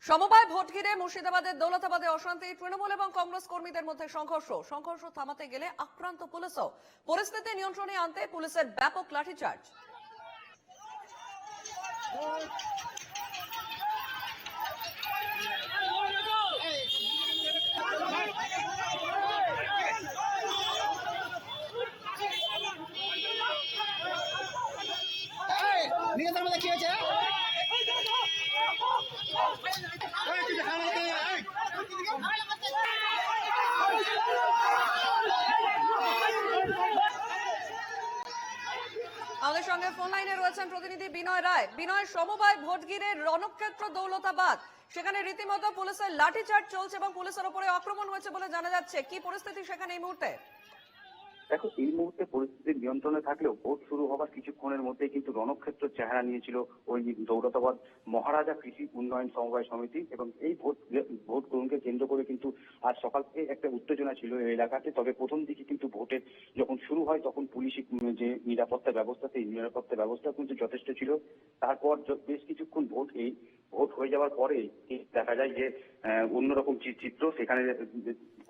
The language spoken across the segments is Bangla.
সমবায় ভোট ঘিরে মুর্শিদাবাদের দৌলতাবাদে অশান্তি, তৃণমূল এবং কংগ্রেস কর্মীদের মধ্যে সংঘর্ষ থামাতে গেলে আক্রান্ত পুলিশও। পরিস্থিতি নিয়ন্ত্রণে আনতে পুলিশের ব্যাপক লাঠিচার্জ। আমাদের সঙ্গে ফোন লাইনে রয়েছেন প্রতিনিধি বিনয় রায়। বিনয়, সমবায় ভোট ঘিরে রণক্ষেত্র দৌলতাবাদ, সেখানে রীতিমতো পুলিশের লাঠিচার্জ চলছে এবং পুলিশের উপরে আক্রমণ হয়েছে বলে জানা যাচ্ছে। কি পরিস্থিতি সেখানে এই মুহূর্তে? দেখো, এই মুহূর্তে পরিস্থিতি নিয়ন্ত্রণে থাকলেও ভোট শুরু হবার কিছুক্ষণের মধ্যেই কিন্তু রণক্ষেত্র চেহারা নিয়েছিল ওই দৌলতাবাদ মহারাজা কৃষি উন্নয়ন সমবায় সমিতি। এবং এই ভোট গ্রহণকে কেন্দ্র করে কিন্তু আজ সকাল থেকে একটা উত্তেজনা ছিল এই এলাকাতে। তবে প্রথম দিকে কিন্তু ভোটের যখন শুরু হয় তখন পুলিশি যে নিরাপত্তা ব্যবস্থা, সেই নিরাপত্তা ব্যবস্থা কিন্তু যথেষ্ট ছিল। তারপর বেশ কিছুক্ষণ ভোট হয়ে যাওয়ার পরে দেখা যায় যে অন্যরকম চিত্র। সেখানে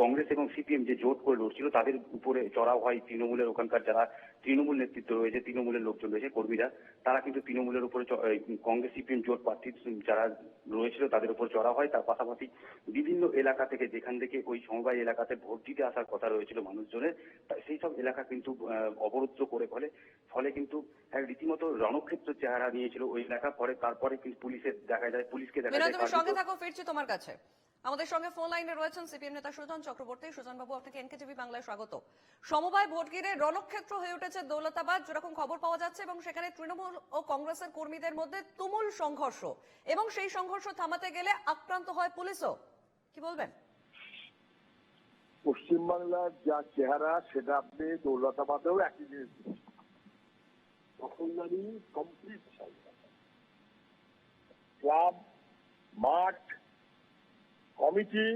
কংগ্রেস এবং সিপিএম যে জোট করে লড়ছিল তাদের উপরে চড়াও হয় তৃণমূলের ওখানকার যারা তৃণমূল নেতৃত্ব রয়েছে, তৃণমূলের লোকজন রয়েছে, কর্মীরা, তারা কিন্তু তৃণমূলের উপরে কংগ্রেস সিপিএম জোট প্রার্থী যারা রয়েছিল তাদের উপর চড়াও হয়। তার পাশাপাশি বিভিন্ন এলাকা থেকে, যেখান থেকে ওই সমবায় এলাকাতে ভোট দিতে আসার কথা রয়েছিল মানুষজনের, সেই সব এলাকা কিন্তু অবরুদ্ধ করে ফলে কিন্তু রীতিমতো রণক্ষেত্র চেহারা নিয়েছিল ওই এলাকা। তারপরে কিন্তু পুলিশকে দেখা যায়। তুমি সঙ্গে থাকো, ফিরছি তোমার কাছে। আমাদের সঙ্গে ফোন লাইনে রয়েছেন সিপিএম নেতা সুজন চক্রবর্তী। সুজন বাবু, আপনাকে এনকেটিভি বাংলায় স্বাগত। সমবায় ভোট ঘিরে রণক্ষেত্র হয়ে উঠেছে দৌলতাবাদ, যেরকম খবর পাওয়া যাচ্ছে, এবং সেখানে তৃণমূল ও কংগ্রেসের কর্মীদের মধ্যে তুমুল সংঘর্ষ, এবং সেই সংঘর্ষ থামাতে গেলে আক্রান্ত হয় পুলিশও। কি বলবেন? পশ্চিমবাংলার যা চেহারা সেটা আপনি দৌলতাবাদেও একই জিনিস দখলদারি কমপ্লিট। ক্লাব, মাঠ, কমিটি,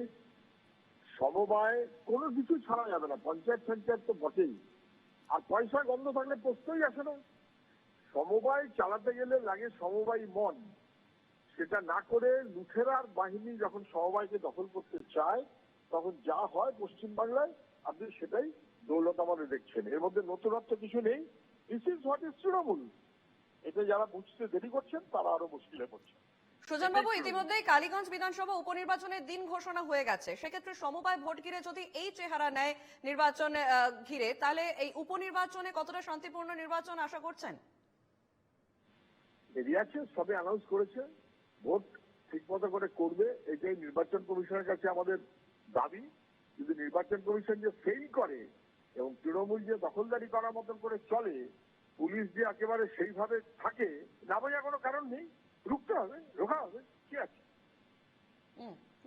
সমবায় কোনো কিছু ছাড়া যাবে না। পঞ্চায়েত তো বটেই। আর পয়সা গন্ধ থাকলে প্রশ্নই আসে না। সমবায় চালাতে গেলে লাগে সমবায় মন। সেটা না করে লুঠেরার বাহিনী যখন সমবায়কে দখল করতে চায় তখন যা হয় পশ্চিমবাংলায় আপনি সেটাই দৌলতাবাদে দেখছেন। এর মধ্যে নতুনত্ব কিছু নেই। This is what is Trinamool. এটা যারা বুঝতে দেরি করছেন তারা আরো মুশকিলে পড়ছেন। সুজন বাবু, ইতিমধ্যেই কালীগঞ্জ বিধানসভা উপনির্বাচনের দিন ঘোষণা হয়ে গেছে। সেক্ষেত্রে সমবায় ভোট ঘিরে যদি এই চেহারা নেয় নির্বাচন ঘিরে, তাহলে এই উপনির্বাচনে কতটা শান্তিপূর্ণ নির্বাচন আশা করছেন? বেরিয়ে আছে, সবে অ্যানাউন্স করেছে, ভোট ঠিক মতো করে করবে, এটাই নির্বাচন কমিশনের কাছে আমাদের দাবি। যদি নির্বাচন কমিশন যে ফেল করে এবং তৃণমূল যে দখলদারি করার মতন করে চলে, পুলিশ যে একেবারে সেইভাবে থাকে, না বোঝার কোনো কারণ নেই। রুখতে হবে, রোখা হবে, কি আছে।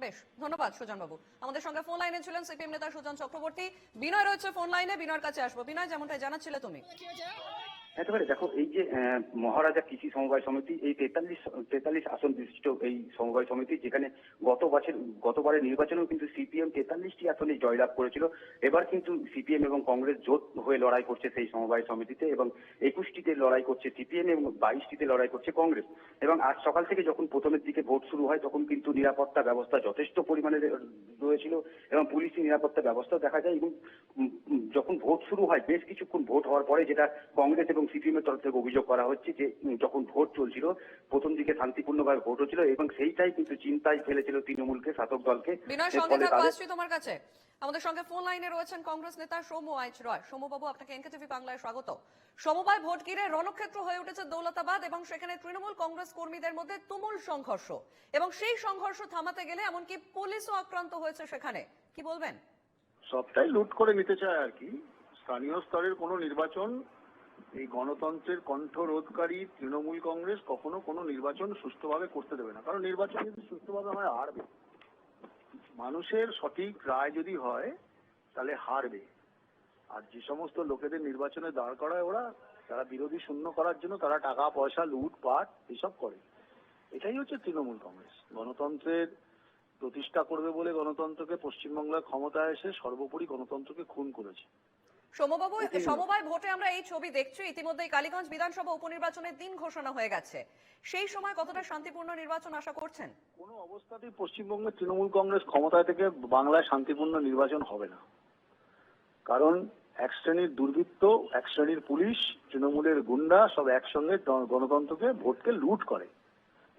বেশ, ধন্যবাদ সুজন বাবু। আমাদের সঙ্গে ফোন লাইনে ছিলেন সিপিএম নেতা সুজন চক্রবর্তী। বিনয় রয়েছে ফোন লাইনে, বিনয়ের কাছে আসবো। বিনয়, যেমনটাই জানাচ্ছিলে তুমি। একেবারে দেখো, এই যে মহারাজা কৃষি সমবায় সমিতি, এই 43 আসন বিশিষ্ট এই সমবায় সমিতি, যেখানে গতবারের নির্বাচনেও কিন্তু সিপিএম 43টি আসনে জয়লাভ করেছিল। এবার কিন্তু সিপিএম এবং কংগ্রেস জোট হয়ে লড়াই করছে সেই সমবায় সমিতিতে, এবং 21টিতে লড়াই করছে সিপিএম এবং 22টিতে লড়াই করছে কংগ্রেস। এবং আজ সকাল থেকে যখন প্রথমের দিকে ভোট শুরু হয় তখন কিন্তু নিরাপত্তা ব্যবস্থা যথেষ্ট পরিমাণে রয়েছিল এবং পুলিশি নিরাপত্তা ব্যবস্থা দেখা যায়। এবং যখন ভোট শুরু হয়, বেশ কিছুক্ষণ ভোট হওয়ার পরে, যেটা কংগ্রেস এবং সিপিএম এর তরফ থেকে অভিযোগ করা হচ্ছে, যে যখন ভোট চলছিল প্রথম দিকে শান্তিপূর্ণভাবে ভোট হচ্ছিল এবং সেইটাই কিন্তু চিন্তায় ফেলেছিল তৃণমূলকে, শাসক দলকে। বিনয়, সঙ্গে থাকো, আসছি তোমার কাছে। আমাদের সঙ্গে ফোন লাইনে রয়েছেন কংগ্রেস নেতা সৌম্য আইচ রয়। সৌম্য বাবু, আপনাকে এনকেটিভি বাংলায় স্বাগত। সমবায় ভোট ঘিরে রণক্ষেত্র হয়ে উঠেছে দৌলতাবাদ, এবং সেখানে তৃণমূল কংগ্রেস কর্মীদের মধ্যে তুমুল সংঘর্ষ, এবং সেই সংঘর্ষ থামাতে গেলে এমনকি পুলিশও আক্রান্ত হয়েছে সেখানে। কি বলবেন? সবটাই লুট করে নিতে চায় আর কি। স্থানীয় স্তরের কোনো নির্বাচন, এই গণতন্ত্রের কণ্ঠ রোধকারী তৃণমূল কংগ্রেস কখনো কোনো নির্বাচন সুষ্ঠুভাবে করতে দেবে না। কারণ নির্বাচন যদি সুষ্ঠুভাবে হয় হারবে, মানুষের সঠিক রায় যদি হয় তাহলে হারবে। আর যে সমস্ত লোকেদের নির্বাচনে দাঁড় করায় ওরা, তারা বিরোধী শূন্য করার জন্য তারা টাকা পয়সা লুটপাট এসব করে। এটাই হচ্ছে তৃণমূল কংগ্রেস। গণতন্ত্রের প্রতিষ্ঠা করবে বলে গণতন্ত্রকে পশ্চিমবাংলার ক্ষমতায় এসে সর্বোপরি গণতন্ত্রকে খুন করেছে। সমবাবু, সমবায় ভোটে আমরা এই ছবি দেখছি। ইতিমধ্যেই কালীগঞ্জ বিধানসভা উপনির্বাচনের দিন ঘোষণা হয়ে গেছে। সেই সময় কতটা শান্তিপূর্ণ নির্বাচন আশা করছেন? কোনো অবস্থাতেই পশ্চিমবঙ্গের তৃণমূল কংগ্রেস ক্ষমতায় থেকে বাংলায় শান্তিপূর্ণ নির্বাচন হবে না। কারণ এক শ্রেণীর দুর্বৃত্ত, এক শ্রেণীর পুলিশ, তৃণমূলের গুন্ডা সব একসঙ্গে গণতন্ত্রকে, ভোটকে লুট করে,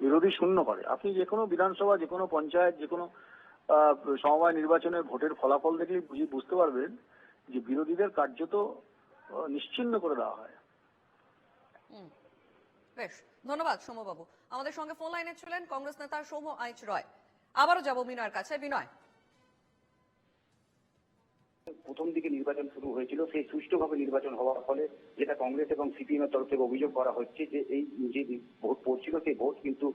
বিরোধী শূন্য করে। আপনি যে কোনো বিধানসভা, যে কোনো পঞ্চায়েত, যে কোনো সমবায় নির্বাচনের ভোটের ফলাফল দেখলেই বুঝতে পারবেন যে বিরোধীদের কার্যত নিশ্চিহ্ন করে দেওয়া হয়। বেশ, ধন্যবাদ সমবাবু। আমাদের সঙ্গে ফোন লাইনে ছিলেন কংগ্রেস নেতা সৌম্য আইচ রয়। আবারও যাব বিনয়ের কাছে। বিনয়, প্রথম দিকে নির্বাচন শুরু হয়েছিল, সেই সুষ্ঠুভাবে নির্বাচন হওয়ার ফলে যেটা কংগ্রেস এবং সিপিএম এর তরফ থেকে অভিযোগ করা হচ্ছে যে এই যে ভোট পড়ছিল সেই ভোট কিন্তু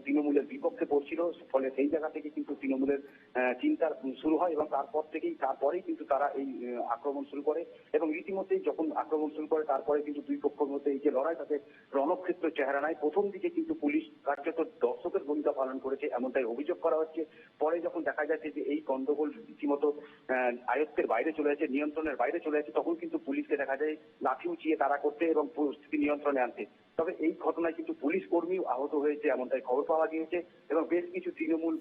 তৃণমূলের বিপক্ষে পড়ছিল। ফলে সেই জায়গা থেকে কিন্তু তৃণমূলের চিন্তা শুরু হয় এবং তারপরেই কিন্তু তারা এই আক্রমণ শুরু করে এবং রীতিমধ্যেই যখন আক্রমণ শুরু করে তারপরে কিন্তু দুই পক্ষের মধ্যে এই যে লড়াই তাতে রণক্ষেত্র চেহারা নেয়। প্রথম দিকে কিন্তু পুলিশ কার্যত দর্শকের ভূমিকা পালন করেছে এমনটাই অভিযোগ করা হচ্ছে। পরে যখন দেখা যাচ্ছে যে এই গন্ডগোল রীতিমতো আয়ত্তের বাইরে চলে যাচ্ছে, নিয়ন্ত্রণের বাইরে চলে যাচ্ছে, তখন কিন্তু পুলিশকে দেখা যায় লাঠি উঁচিয়ে তাড়া করতে এবং পরিস্থিতি নিয়ন্ত্রণে আনতে। তবে এই ঘটনায় কিন্তু পুলিশ কর্মীও আহত হয়েছে এমনটাই খবর পাওয়া গিয়েছে এবং বেশ কিছু তৃণমূল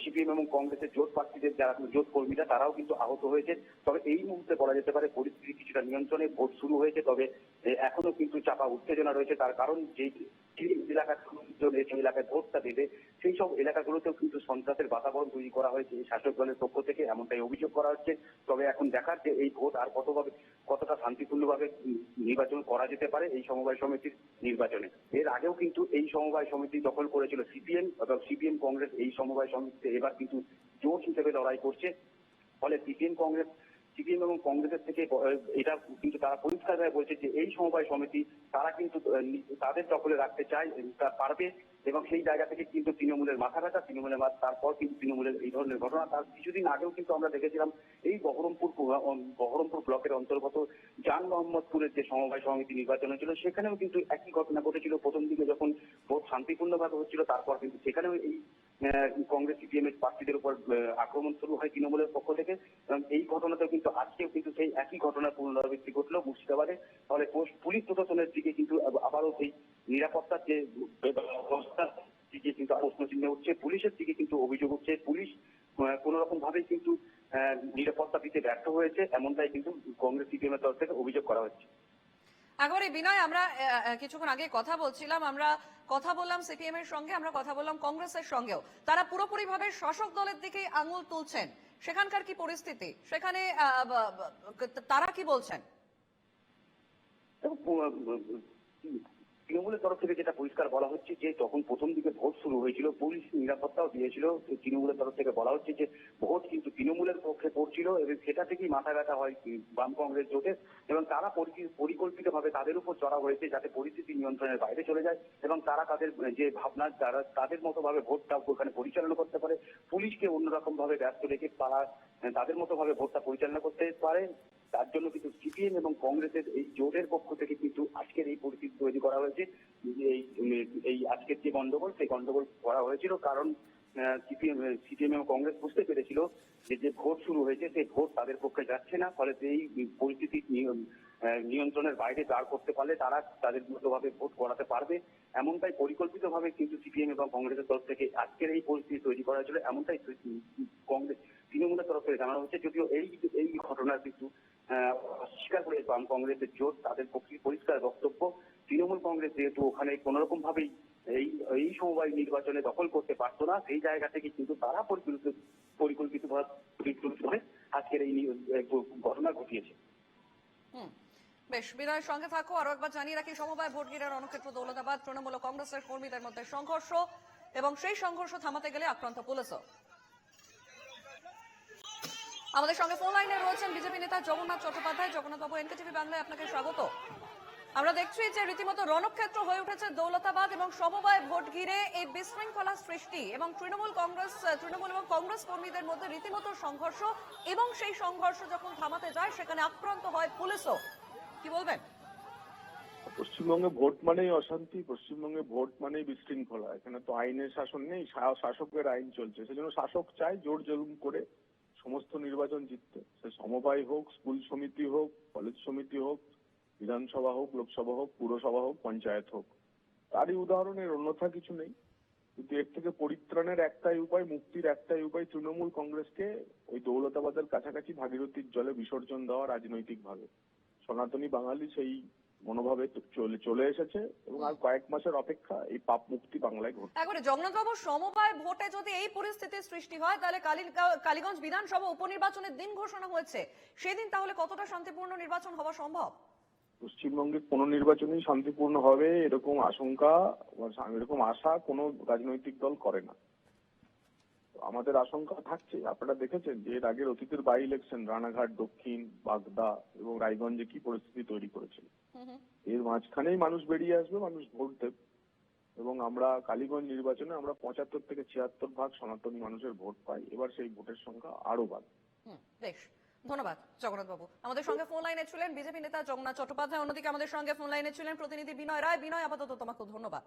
সিপিএম এবং কংগ্রেসের জোট প্রার্থীদের যারা জোট কর্মীরা তারাও কিন্তু আহত হয়েছে। তবে এই মুহূর্তে বলা যেতে পারে পরিস্থিতি কিছুটা নিয়ন্ত্রণে, ভোট শুরু হয়েছে। তবে এখনো কিন্তু চাপা উত্তেজনা রয়েছে, তার কারণ যে এলাকায় এলাকায় ভোটটা দেবে সেই সব এলাকাগুলোতেও কিন্তু সন্ত্রাসের বাতাবরণ তৈরি করা হয়েছে এই শাসক দলের পক্ষ থেকে, এমনটাই অভিযোগ করা হচ্ছে। তবে এখন দেখার যে এই ভোট আর কতটা শান্তিপূর্ণভাবে নির্বাচন করা যেতে পারে এই সমবায় সমিতির নির্বাচনে। এর আগেও কিন্তু এই সমবায় সমিতি দখল করেছিল সিপিএম এবং সিপিএম কংগ্রেস এই সমবায় সমিতিতে এবার কিন্তু জোট হিসেবে লড়াই করছে। ফলে সিপিএম এবং কংগ্রেসের থেকে এটা কিন্তু তারা পরিষ্কারভাবে বলছে যে এই সমবায় সমিতি তারা কিন্তু তাদের দখলে রাখতে চায়, তা পারবে এবং সেই জায়গা থেকে কিন্তু তৃণমূলের মাথা ব্যথা, তারপর কিন্তু তৃণমূলের এই ধরনের ঘটনা। তার কিছুদিন আগেও কিন্তু আমরা দেখেছিলাম এই বহরমপুর ব্লকের অন্তর্গত জান মোহাম্মদপুরের যে সমবায় সমিতি নির্বাচন হয়েছিল সেখানেও কিন্তু একই ঘটনা ঘটেছিল। প্রথম দিকে যখন ভোট শান্তিপূর্ণভাবে হচ্ছিল তারপর কিন্তু সেখানেও এই কংগ্রেস সিপিএম এর প্রার্থীদের উপর আক্রমণ শুরু হয় তৃণমূলের পক্ষ থেকে এবং এই ঘটনাতেও কিন্তু আজকেও কিন্তু সেই একই ঘটনার পুনরাবৃত্তি ঘটলো মুর্শিদাবাদে। ফলে পুলিশ প্রশাসনের দিকে কিন্তু আবারও সেই নিরাপত্তার যে ব্যবস্থার দিকে কিন্তু প্রশ্ন চিহ্ন উঠছে, পুলিশের দিকে কিন্তু অভিযোগ উঠছে। পুলিশ কোন রকম ভাবেই কিন্তু নিরাপত্তা দিতে ব্যর্থ হয়েছে, এমনটাই কিন্তু কংগ্রেস সিপিএম এর তরফ থেকে অভিযোগ করা হচ্ছে। একবারে বিনয়, আমরা কিছুক্ষণ আগে কথা বলছিলাম, আমরা কথা বললাম সিপিএম এর সঙ্গে, আমরা কথা বললাম কংগ্রেসের সঙ্গেও। তারা পুরোপুরি ভাবে শাসক দলের দিকে আঙুল তুলছেন। সেখানকার কি পরিস্থিতি, সেখানে তারা কি বলছেন? তৃণমূলের তরফ থেকে যেটা পরিষ্কার বলা হচ্ছে যে যখন প্রথম দিকে ভোট শুরু হয়েছিল পুলিশ নিরাপত্তাও দিয়েছিল। তৃণমূলের তরফ থেকে বলা হচ্ছে যে ভোট কিন্তু তৃণমূলের পক্ষে পড়ছিল এবং সেটা থেকেই মাথা ব্যথা হয় বাম কংগ্রেস জোটের এবং তারা পরিকল্পিতভাবে তাদের উপর চড়া হয়েছে যাতে পরিস্থিতি নিয়ন্ত্রণের বাইরে চলে যায় এবং তারা তাদের যে ভাবনা যারা তাদের মতো ভাবে ভোটটা ওখানে পরিচালনা করতে পারে, পুলিশকে অন্যরকম ভাবে ব্যস্ত রেখে তারা তাদের মতো ভাবে ভোটটা পরিচালনা করতে পারে। তার জন্য কিন্তু সিপিএম এবং কংগ্রেসের এই জোটের পক্ষ থেকে কিন্তু আজকের এই পরিস্থিতি তৈরি করা হয়েছে। এই আজকের যে গন্ডগোল সেই গন্ডগোল করা হয়েছিল কারণ সিপিএম এবং কংগ্রেস বুঝতে পেরেছিল যে ভোট শুরু হয়েছে সেই ভোট তাদের পক্ষে যাচ্ছে না। ফলে এই পরিস্থিতি নিয়ন্ত্রণের বাইরে দাঁড় করতে পারলে তারা তাদের মতো ভাবে ভোট করাতে পারবে, এমনটাই পরিকল্পিতভাবে কিন্তু সিপিএম এবং কংগ্রেসের তরফ থেকে আজকের এই পরিস্থিতি তৈরি করা হয়েছিল, এমনটাই কংগ্রেস তৃণমূলের তরফ থেকে জানানো হচ্ছে। যদিও এই ঘটনার কিন্তু অস্বীকার করে বাম কংগ্রেসের জোট, তাদের পক্ষে পরিষ্কার বক্তব্য তৃণমূল কংগ্রেস যেহেতু ওখানে কোন রকম ভাবেই এই সমবায় নির্বাচনে দখল করতে পারতো না সেই জায়গা থেকে কিন্তু তারা পরিকল্পিতভাবে আজকের এই ঘটনা ঘটিয়েছে। বেশ, বিনয়ের সঙ্গে থাকো। আরো একবার জানিয়ে রাখি, সমবায় ভোট ঘিরে রণক্ষেত্র দৌলতাবাদ, তৃণমূল ও কংগ্রেসের কর্মীদের মধ্যে সংঘর্ষ এবং সেই সংঘর্ষ থামাতে গেলে আক্রান্ত পুলিশও। আমাদের সঙ্গে ফোন লাইনে রয়েছেন বিজেপি নেতা জগন্নাথ চট্টোপাধ্যায়। জগন্নাথ বাবু, এনকেটিভি বাংলায় আপনাকে স্বাগত। আমরা দেখছি যে রীতিমতো রণক্ষেত্র হয়ে উঠেছে দৌলতাবাদ এবং সমবায় ভোট ঘিরে এই বিশৃঙ্খলা সৃষ্টি এবং তৃণমূল এবং কংগ্রেস কর্মীদের মধ্যে রীতিমতো সংঘর্ষ এবং সেই সংঘর্ষ যখন থামাতে যায় সেখানে আক্রান্ত হয় পুলিশও। কি বলবেন? পশ্চিমবঙ্গে ভোট মানেই অশান্তি, পশ্চিমবঙ্গে ভোট মানেই বিশৃঙ্খলা। এখানে তো আইনের শাসন নেই, শাসকের আইন চলছে। সেজন্য শাসক চায় জোর জুলুম করে সমস্ত নির্বাচন জিততে, সে সমবায় হোক, স্কুল সমিতি হোক, কলেজ সমিতি হোক, বিধানসভা হোক, লোকসভা হোক, পুরসভা হোক, পঞ্চায়েত হোক। তারই উদাহরণের অন্যথা কিছু নেই। কিন্তু এর থেকে পরিত্রাণের একটাই উপায়, মুক্তির একটাই উপায়, তৃণমূল কংগ্রেসকে ওই দৌলতাবাদের কাছাকাছি ভাগীরথীর জলে বিসর্জন দেওয়া রাজনৈতিকভাবে। সনাতনী বাঙালি সেই মনোভাবে চলে এসেছে এবং আর কয়েক মাসের অপেক্ষা, এই পাপ মুক্তি বাংলায় ঘটবে। একবারে জগন্নাথবাবু, সমবায় ভোটে যদি এই পরিস্থিতির সৃষ্টি হয় তাহলে কালীগঞ্জ বিধানসভা উপনির্বাচনের দিন ঘোষণা হয়েছে, সেদিন তাহলে কতটা শান্তিপূর্ণ নির্বাচন হওয়া সম্ভব? পশ্চিমবঙ্গের কোন নির্বাচনই শান্তিপূর্ণ হবে এরকম আশঙ্কা, এরকম আশা কোনো রাজনৈতিক দল করে না। আমাদের আশঙ্কা থাকছে, আপনারা দেখেছেন যে এর আগের অতীতের বাই ইলেকশন রানাঘাট দক্ষিণ, বাগদা এবং রায়গঞ্জে কি পরিস্থিতি তৈরি করেছিল। এর মাঝখানেই মানুষ বেরিয়ে আসবে, মানুষ ভোট দেবে এবং আমরা কালীগঞ্জ নির্বাচনে আমরা 75 থেকে 76% সনাতনী মানুষের ভোট পাই। এবার সেই ভোটের সংখ্যা আরো বাড়বে। বেশ, ধন্যবাদ জগন্নাথ বাবু। আমাদের সঙ্গে ফোন লাইনে ছিলেন বিজেপি নেতা জগন্নাথ চট্টোপাধ্যায়, অন্যদিকে আমাদের সঙ্গে ফোন লাইনে ছিলেন প্রতিনিধি বিনয় রায়। বিনয়, আপাতত তোমাকে ধন্যবাদ।